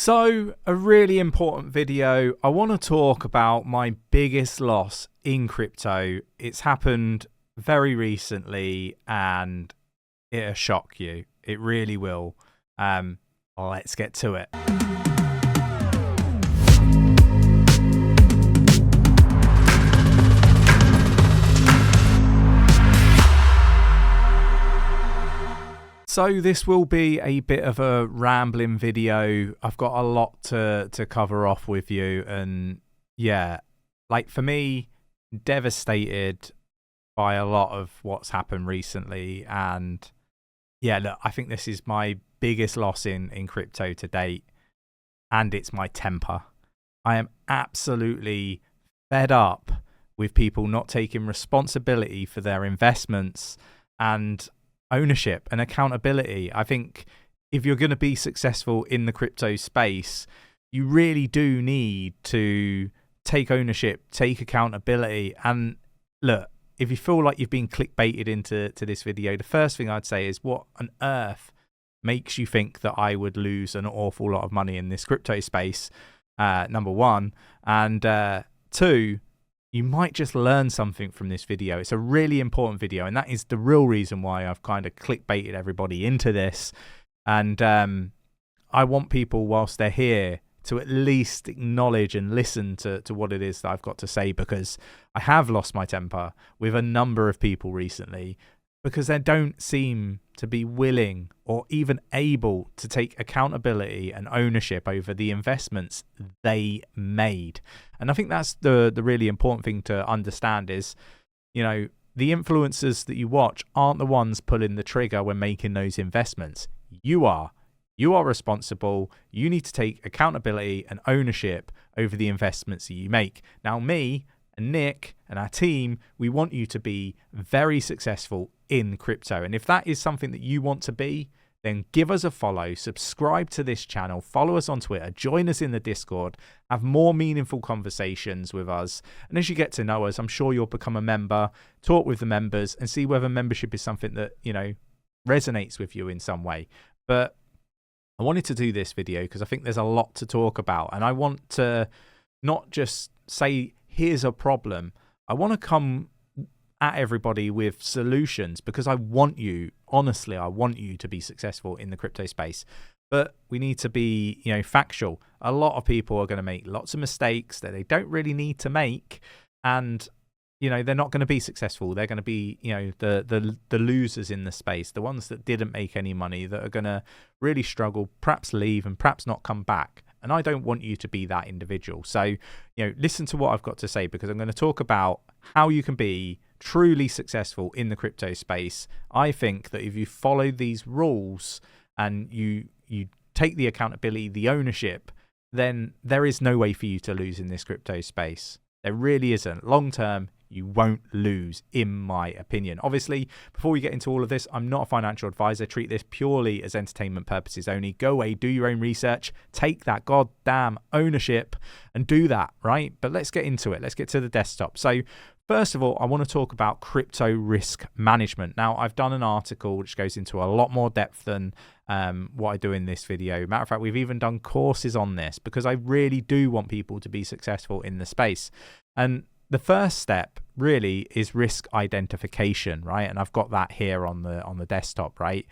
So, a really important video. I want to talk about my biggest loss in crypto. It's happened very recently and it'll shock you. It really will. Let's get to it. So this will be a bit of a rambling video. I've got a lot to cover off with you, and yeah, like for me, devastated by a lot of what's happened recently. And yeah, look, I think this is my biggest loss in crypto to date, and it's my temper. I am absolutely fed up with people not taking responsibility for their investments and ownership and accountability. I think if you're going to be successful in the crypto space, you really do need to take ownership, take accountability. And look, if you feel like you've been clickbaited into this video, the first thing I'd say is, what on earth makes you think that I would lose an awful lot of money in this crypto space? Number one. And two, you might just learn something from this video. It's a really important video, and that is the real reason why I've kind of clickbaited everybody into this. And I want people, whilst they're here, to at least acknowledge and listen to what it is that I've got to say, because I have lost my temper with a number of people recently because they don't seem to be willing or even able to take accountability and ownership over the investments they made. And I think that's the really important thing to understand is, you know, the influencers that you watch aren't the ones pulling the trigger when making those investments. You are. You are responsible. You need to take accountability and ownership over the investments that you make. Now, me and Nick and our team, we want you to be very successful in crypto. And if that is something that you want to be, then give us a follow, subscribe to this channel, follow us on Twitter, join us in the Discord, have more meaningful conversations with us. And as you get to know us, I'm sure you'll become a member, talk with the members, and see whether membership is something that, you know, resonates with you in some way. But I wanted to do this video because I think there's a lot to talk about. And I want to not just say, here's a problem. I want to come at everybody with solutions, because I want you, honestly, I want you to be successful in the crypto space. But we need to be, you know, factual. A lot of people are going to make lots of mistakes that they don't really need to make, and you know, they're not going to be successful. They're going to be, you know, the losers in the space, the ones that didn't make any money, that are going to really struggle, perhaps leave and perhaps not come back. And I don't want you to be that individual. So, you know, listen to what I've got to say, because I'm going to talk about how you can be truly successful in the crypto space. I think that if you follow these rules and you take the accountability, the ownership, then there is no way for you to lose in this crypto space. There really isn't. Long term, you won't lose, in my opinion. Obviously, before we get into all of this, I'm not a financial advisor. Treat this purely as entertainment purposes only. Go away, do your own research, take that goddamn ownership and do that, right? But let's get into it. Let's get to the desktop. So first of all, I want to talk about crypto risk management. Now, I've done an article which goes into a lot more depth than what I do in this video. Matter of fact, we've even done courses on this because I really do want people to be successful in the space. And the first step really is risk identification, right? And I've got that here on the desktop, right?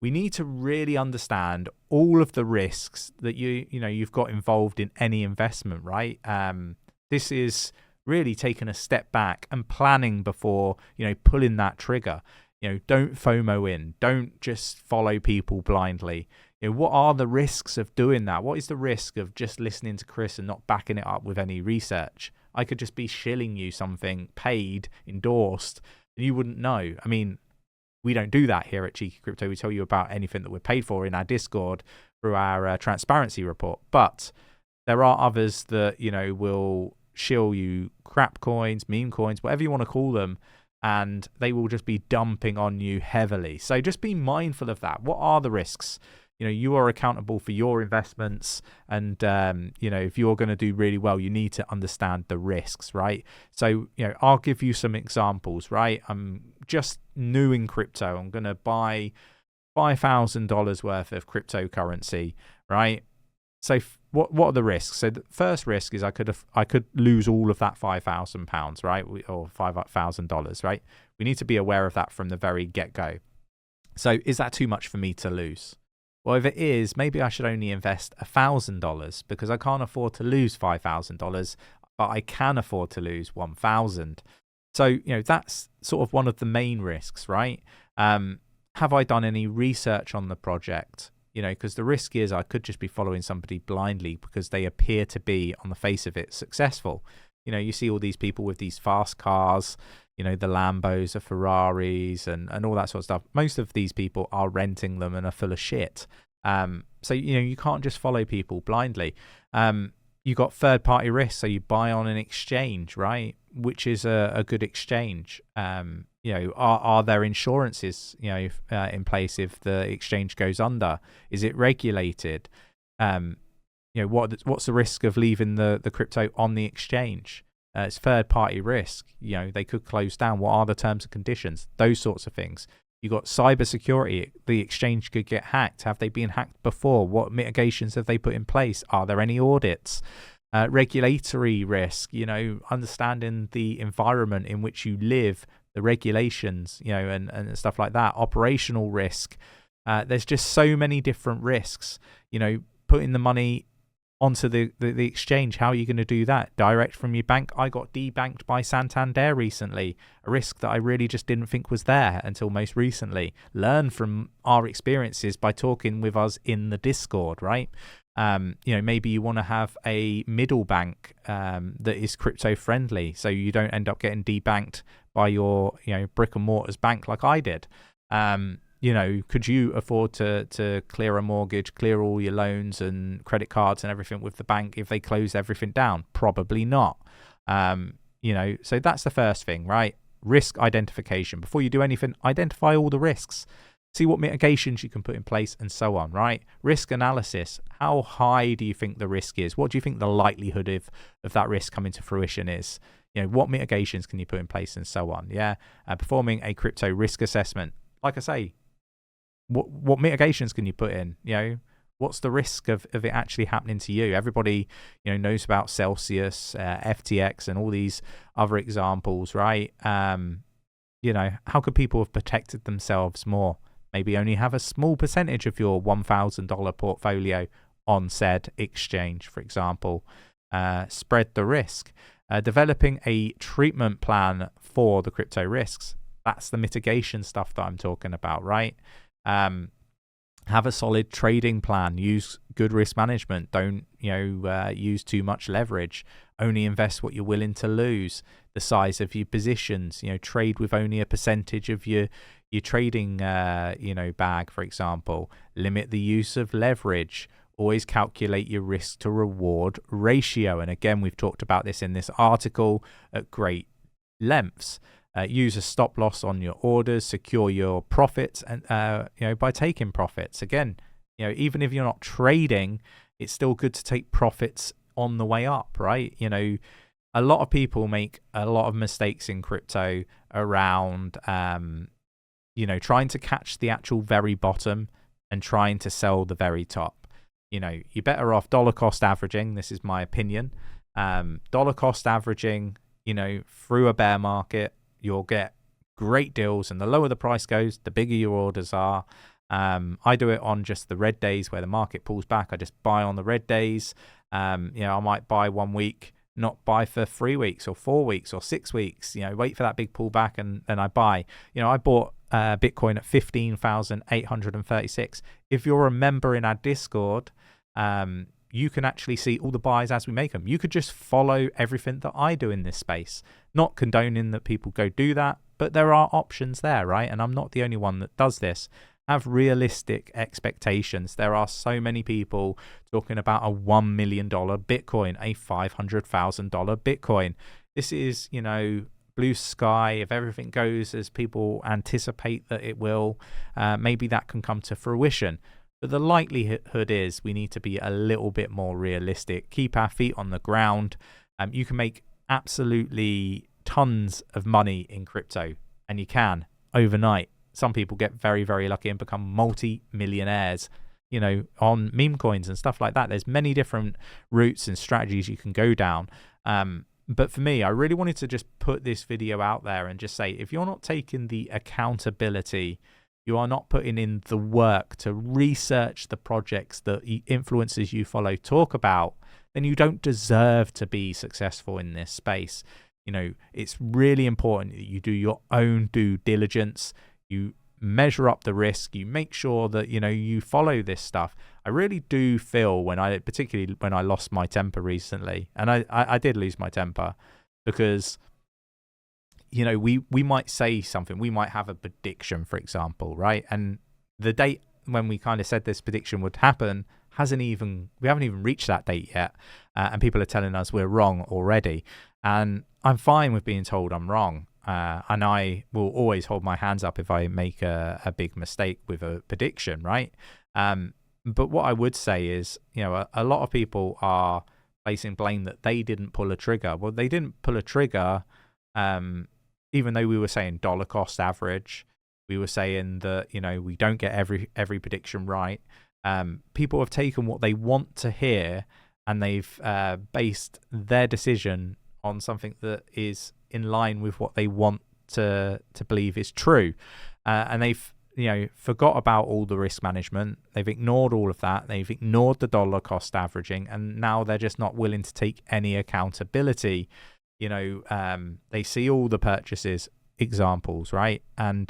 We need to really understand all of the risks that you've got involved in any investment, right? This is really taking a step back and planning before, you know, pulling that trigger. You know, don't FOMO in. Don't just follow people blindly. You know, what are the risks of doing that? What is the risk of just listening to Chris and not backing it up with any research? I could just be shilling you something paid, endorsed, and you wouldn't know. I mean, we don't do that here at Cheeky Crypto. We tell you about anything that we're paid for in our Discord through our transparency report. But there are others that, you know, will shill you crap coins, meme coins, whatever you want to call them, and they will just be dumping on you heavily. So just be mindful of that. What are the risks? You know, you are accountable for your investments, and you know, if you're going to do really well, you need to understand the risks, right? So, you know, I'll give you some examples, right? I'm just new in crypto. I'm going to buy $5,000 worth of cryptocurrency, right? So what are the risks? So the first risk is I could lose all of that £5,000, right, or $5,000, right? We need to be aware of that from the very get-go. So is that too much for me to lose? Well, if it is, maybe I should only invest $1,000 because I can't afford to lose $5,000, but I can afford to lose $1,000. So that's sort of one of the main risks, right? Have I done any research on the project? Because the risk is I could just be following somebody blindly because they appear to be, on the face of it, successful. You see all these people with these fast cars, the Lambos, the Ferraris, and all that sort of stuff. Most of these people are renting them and are full of shit. So, you can't just follow people blindly. You got third-party risk, so you buy on an exchange, right? Which is a good exchange. Are there insurances, in place if the exchange goes under? Is it regulated? What's the risk of leaving the crypto on the exchange? It's third-party risk. They could close down. What are the terms and conditions? Those sorts of things. You got cybersecurity. The exchange could get hacked. Have they been hacked before? What mitigations have they put in place? Are there any audits? Regulatory risk. Understanding the environment in which you live, the regulations, and stuff like that. Operational risk. There's just so many different risks. Putting the money onto the exchange. How are you going to do that? Direct from your bank? I got debanked by Santander recently, a risk that I really just didn't think was there until most recently. Learn from our experiences by talking with us in the Discord, right? Maybe you want to have a middle bank that is crypto friendly, so you don't end up getting debanked by your brick and mortars bank like I did. Could you afford to clear a mortgage, clear all your loans and credit cards and everything with the bank if they close everything down? Probably not. So that's the first thing, right? Risk identification. Before you do anything, identify all the risks. See what mitigations you can put in place and so on, right? Risk analysis. How high do you think the risk is? What do you think the likelihood of that risk coming to fruition is? What mitigations can you put in place and so on? Yeah. Performing a crypto risk assessment. Like I say, what mitigations can you put in? What's the risk of it actually happening to you? Everybody, knows about Celsius, FTX, and all these other examples, right? How could people have protected themselves more? Maybe only have a small percentage of your $1,000 portfolio on said exchange, for example. Spread the risk. Developing a treatment plan for the crypto risks. That's the mitigation stuff that I'm talking about, right? Have a solid trading plan. Use good risk management. Don't use too much leverage. Only invest what you're willing to lose. The size of your positions. Trade with only a percentage of your trading bag, for example. Limit the use of leverage. Always calculate your risk to reward ratio. And again, we've talked about this in this article at great lengths. Use a stop loss on your orders, secure your profits, and by taking profits. Again, even if you're not trading, it's still good to take profits on the way up, right? A lot of people make a lot of mistakes in crypto around, trying to catch the actual very bottom and trying to sell the very top. You're better off dollar cost averaging. This is my opinion. Dollar cost averaging, through a bear market. You'll get great deals, and the lower the price goes, the bigger your orders are. I do it on just the red days where the market pulls back. I just buy on the red days. I might buy 1 week, not buy for 3 weeks or 4 weeks or 6 weeks. Wait for that big pullback and then I buy. I bought Bitcoin at 15,836. If you're a member in our Discord, you can actually see all the buys as we make them. You could just follow everything that I do in this space. Not condoning that people go do that, but there are options there, right? And I'm not the only one that does this. Have realistic expectations. There are so many people talking about a $1 million Bitcoin, a $500,000 Bitcoin. This is, blue sky. If everything goes as people anticipate that it will, maybe that can come to fruition. But the likelihood is we need to be a little bit more realistic. Keep our feet on the ground. You can make absolutely tons of money in crypto, and you can overnight. Some people get very, very lucky and become multi-millionaires. on meme coins and stuff like that. There's many different routes and strategies you can go down. But for me, I really wanted to just put this video out there and just say, if you're not taking the accountability, you are not putting in the work to research the projects that influencers you follow talk about, then you don't deserve to be successful in this space. It's really important that you do your own due diligence. You measure up the risk. You make sure that, you follow this stuff. I really do feel particularly when I lost my temper recently, and I did lose my temper because, we might say something. We might have a prediction, for example, right? And the date when we kind of said this prediction would happen we haven't even reached that date yet. And people are telling us we're wrong already. And I'm fine with being told I'm wrong. And I will always hold my hands up if I make a big mistake with a prediction, right? But what I would say is, a lot of people are placing blame that they didn't pull a trigger. Well, they didn't pull a trigger, even though we were saying dollar cost average. We were saying that, we don't get every prediction right. People have taken what they want to hear and they've based their decision on something that is in line with what they want to believe is true. And they've forgot about all the risk management. They've ignored all of that. They've ignored the dollar cost averaging, and now they're just not willing to take any accountability. They see all the purchases examples, right? And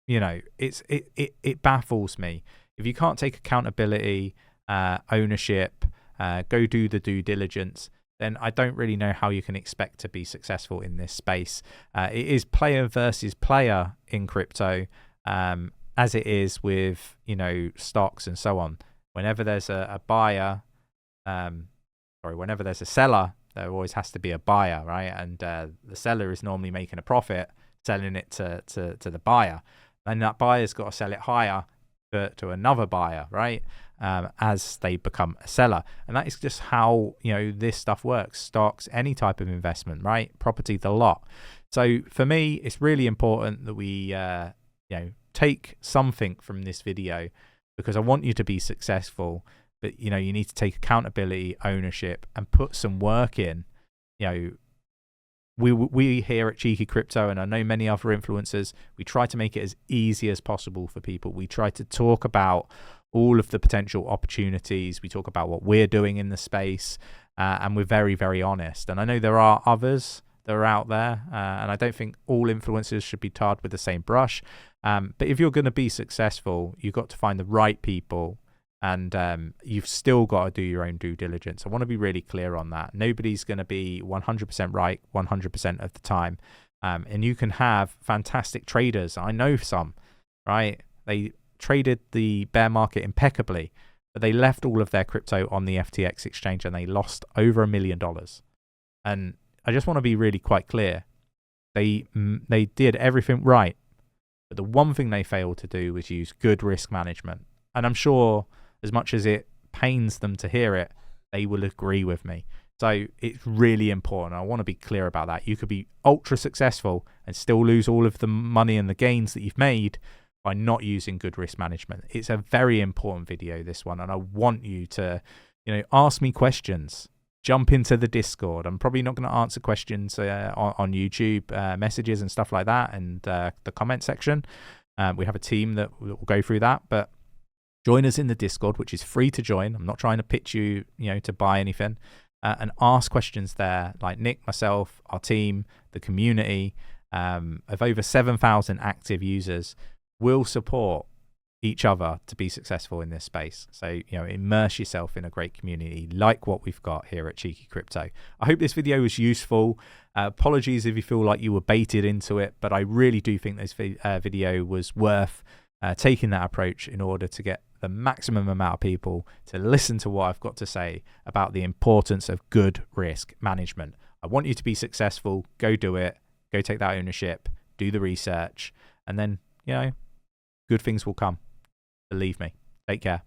it baffles me. If you can't take accountability, ownership, go do the due diligence, then I don't really know how you can expect to be successful in this space. It is player versus player in crypto, as it is with, stocks and so on. Whenever there's a buyer, whenever there's a seller, there always has to be a buyer, right? And the seller is normally making a profit, selling it to the buyer. And that buyer's got to sell it higher to another buyer, right? As they become a seller. And that is just how, this stuff works. Stocks, any type of investment, right? Property, the lot. So for me, it's really important that we, take something from this video, because I want you to be successful, but, you need to take accountability, ownership, and put some work in. We here at Cheeky Crypto, and I know many other influencers, we try to make it as easy as possible for people. We try to talk about all of the potential opportunities. We talk about what we're doing in the space, and we're very, very honest. And I know there are others that are out there, and I don't think all influencers should be tarred with the same brush. But if you're going to be successful, you've got to find the right people, and you've still got to do your own due diligence. I want to be really clear on that. Nobody's going to be 100% right 100% of the time. And you can have fantastic traders. I know some, right? They traded the bear market impeccably, but they left all of their crypto on the FTX exchange and they lost over $1 million. And I just want to be really quite clear. They did everything right, but the one thing they failed to do was use good risk management. And I'm sure, as much as it pains them to hear it, they will agree with me. So it's really important. I want to be clear about that. You could be ultra successful and still lose all of the money and the gains that you've made by not using good risk management. It's a very important video, this one, and I want you to, ask me questions. Jump into the Discord. I'm probably not going to answer questions on YouTube messages and stuff like that, and the comment section. We have a team that will go through that, but join us in the Discord, which is free to join. I'm not trying to pitch you, to buy anything. And ask questions there, like Nick, myself, our team, the community of over 7,000 active users will support each other to be successful in this space. So, immerse yourself in a great community like what we've got here at Cheeky Crypto. I hope this video was useful. Apologies if you feel like you were baited into it, but I really do think this video was worth taking that approach in order to get the maximum amount of people to listen to what I've got to say about the importance of good risk management. I want you to be successful. Go do it. Go take that ownership. Do the research. And then, good things will come. Believe me. Take care.